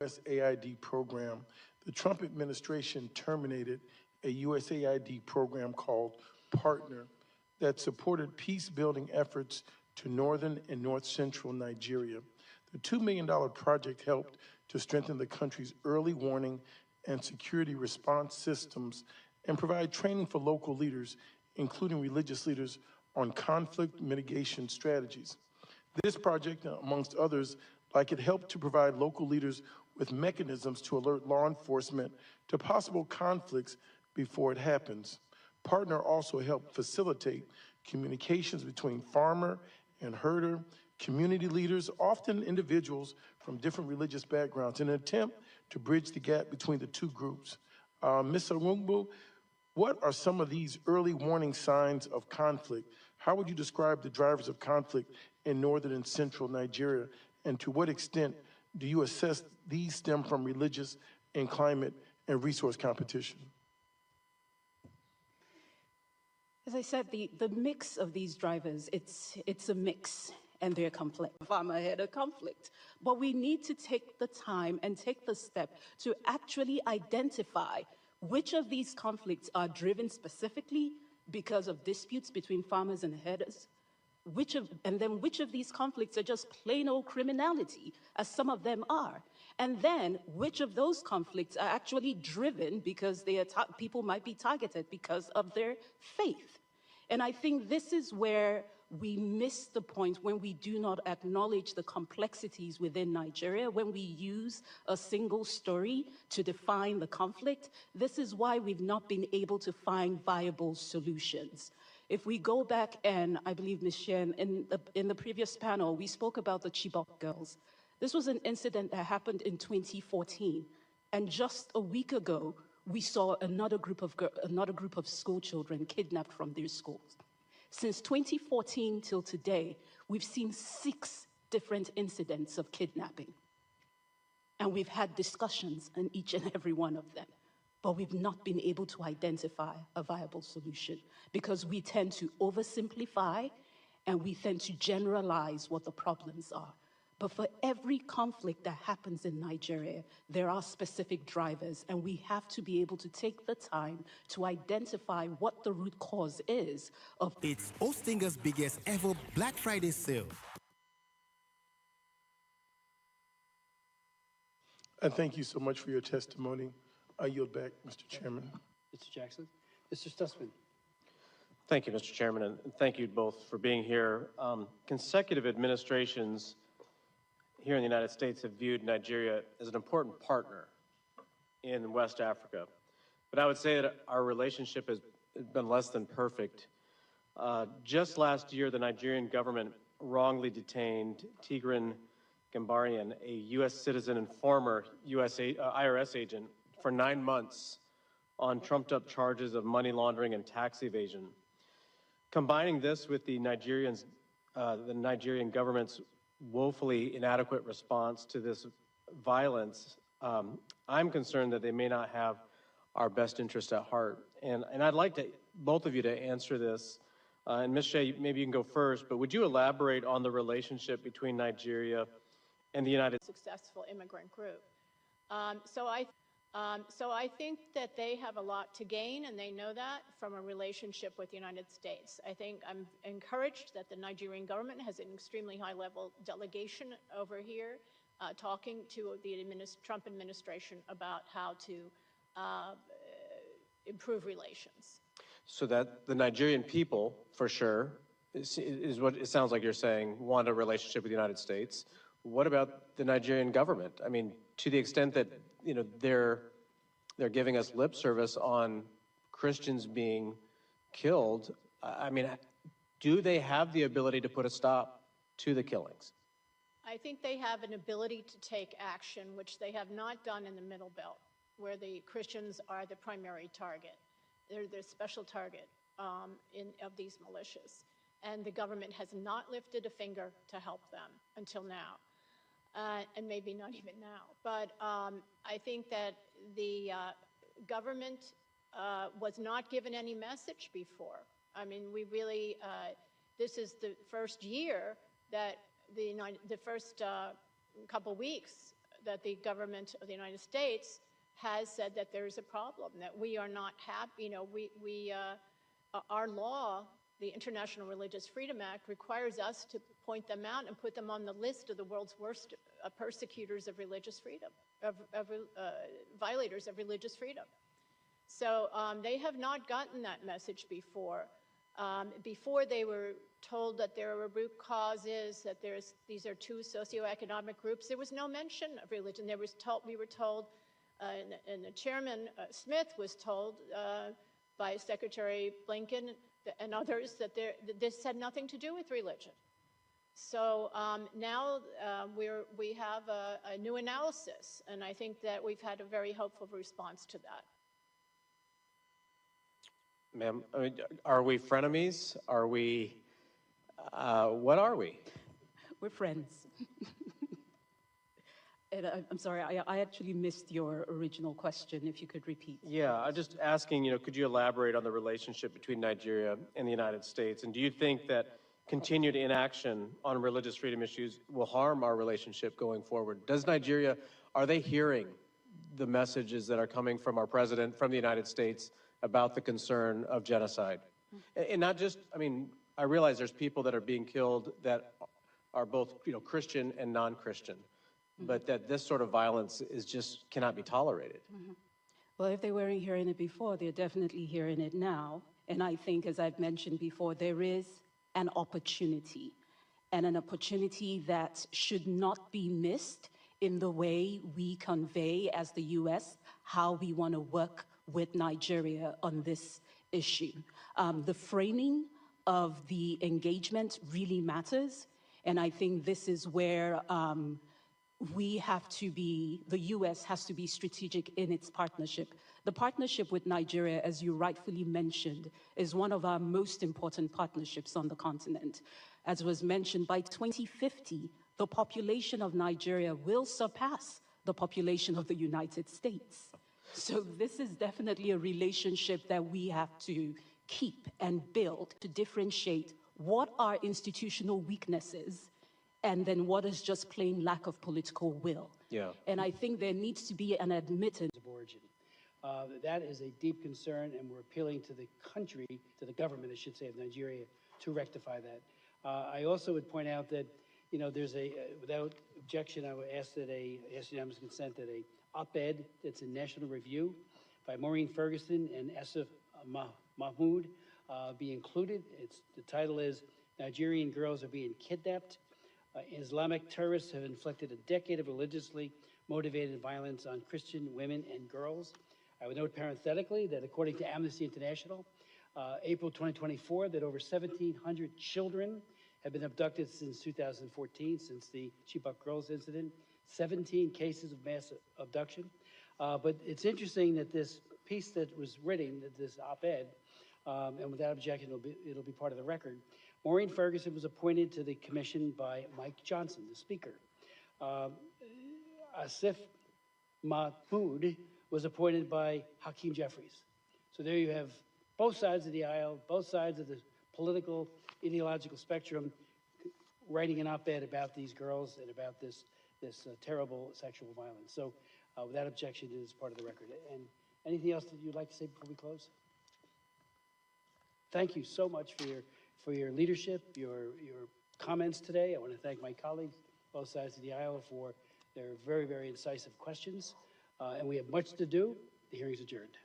USAID program, the Trump administration terminated a USAID program called Partner that supported peace-building efforts to northern and north-central Nigeria. The $2 million project helped to strengthen the country's early warning and security response systems and provide training for local leaders, including religious leaders, on conflict mitigation strategies. This project, amongst others, like it helped to provide local leaders with mechanisms to alert law enforcement to possible conflicts before it happens. Partner also helped facilitate communications between farmer and herder, community leaders, often individuals from different religious backgrounds, in an attempt to bridge the gap between the two groups. Ms. Arungbo, what are some of these early warning signs of conflict? How would you describe the drivers of conflict in northern and central Nigeria? And to what extent do you assess these stem from religious and climate and resource competition? As I said, the mix of these drivers, it's a mix, and they're complex. Farmer-herder conflict. But we need to take the time and take the step to actually identify which of these conflicts are driven specifically because of disputes between farmers and herders, and then which of these conflicts are just plain old criminality, as some of them are, and then which of those conflicts are actually driven because people might be targeted because of their faith. And I think this is where we miss the point when we do not acknowledge the complexities within Nigeria, when we use a single story to define the conflict. This is why we've not been able to find viable solutions. If we go back, and I believe, Ms. Shen, in the previous panel, we spoke about the Chibok girls. This was an incident that happened in 2014. And just a week ago, we saw another group of school children kidnapped from their schools. Since 2014 till today, we've seen 6 different incidents of kidnapping. And we've had discussions on each and every one of them. But we've not been able to identify a viable solution because we tend to oversimplify and we tend to generalize what the problems are. But for every conflict that happens in Nigeria, there are specific drivers, and we have to be able to take the time to identify what the root cause is of. It's Ostinga's biggest ever Black Friday sale. And thank you so much for your testimony. I yield back, Mr. Chairman. Mr. Jackson. Mr. Stutzman. Thank you, Mr. Chairman, and thank you both for being here. Consecutive administrations here in the United States have viewed Nigeria as an important partner in West Africa. But I would say that our relationship has been less than perfect. Just last year, the Nigerian government wrongly detained Tigran Gambarian, a U.S. citizen and former IRS agent, for 9 months on trumped-up charges of money laundering and tax evasion. Combining this with the Nigerian government's woefully inadequate response to this violence, I'm concerned that they may not have our best interest at heart. And I'd like both of you to answer this. And Ms. Shea, maybe you can go first, but would you elaborate on the relationship between Nigeria and the United States? Successful immigrant group. So I think that they have a lot to gain, and they know that from a relationship with the United States. I think I'm encouraged that the Nigerian government has an extremely high-level delegation over here talking to the Trump administration about how to improve relations. So that the Nigerian people, for sure, is what it sounds like you're saying, want a relationship with the United States. What about the Nigerian government? I mean, to the extent that they're giving us lip service on Christians being killed, I mean, do they have the ability to put a stop to the killings? I think they have an ability to take action, which they have not done in the Middle Belt, where the Christians are the primary target. They're the special target of these militias. And the government has not lifted a finger to help them until now. And maybe not even now. But I think that the government was not given any message before. I mean, we really, this is the first year that the first couple weeks the government of the United States has said that there is a problem, that we are not happy. You know, our law, the International Religious Freedom Act, requires us to point them out and put them on the list of the world's worst persecutors of religious freedom, violators of religious freedom. So they have not gotten that message before. Before they were told that there were root causes, that these are two socioeconomic groups, there was no mention of religion. We were told, and the chairman, Smith, was told by Secretary Blinken and others that this had nothing to do with religion. So now we have a new analysis, and I think that we've had a very hopeful response to that. Ma'am, I mean, are we frenemies? Are we, what are we? We're friends. And I'm sorry, I actually missed your original question, if you could repeat. Yeah, I'm just asking, you know, could you elaborate on the relationship between Nigeria and the United States? And do you think that continued inaction on religious freedom issues will harm our relationship going forward? Does Nigeria, are they hearing the messages that are coming from our president, from the United States, about the concern of genocide? And not just, I mean, I realize there's people that are being killed that are both, you know, Christian and non-Christian, but that this sort of violence is just cannot be tolerated. Well, if they weren't hearing it before, they're definitely hearing it now. And I think, as I've mentioned before, there is an opportunity, and an opportunity that should not be missed in the way we convey as the U.S. how we want to work with Nigeria on this issue. The framing of the engagement really matters, and I think this is where we have to be, the U.S. has to be strategic in its partnership. The partnership with Nigeria, as you rightfully mentioned, is one of our most important partnerships on the continent. As was mentioned, by 2050, the population of Nigeria will surpass the population of the United States. So this is definitely a relationship that we have to keep and build to differentiate what are institutional weaknesses and then what is just plain lack of political will. Yeah. And I think there needs to be an admittance Of origin. That is a deep concern, and we're appealing to the country, to the government, I should say, of Nigeria, to rectify that. I also would point out that, you know, there's without objection, I would ask unanimous consent that a op-ed that's in National Review by Maureen Ferguson and Asif Mahmood be included. The title is Nigerian Girls Are Being Kidnapped. Islamic terrorists have inflicted a decade of religiously motivated violence on Christian women and girls. I would note parenthetically that according to Amnesty International, April 2024, that over 1,700 children have been abducted since 2014, since the Chibok girls incident, 17 cases of mass abduction. But it's interesting that this piece that was written, this op-ed, and without objection, it'll be part of the record. Maureen Ferguson was appointed to the commission by Mike Johnson, the speaker. Asif Mahmood was appointed by Hakeem Jeffries. So there you have both sides of the aisle, both sides of the political, ideological spectrum, writing an op-ed about these girls and about this terrible sexual violence. So without objection, it is part of the record. And anything else that you'd like to say before we close? Thank you so much for your leadership, your comments today. I want to thank my colleagues, both sides of the aisle, for their very, very incisive questions. And we have much to do. The hearing is adjourned.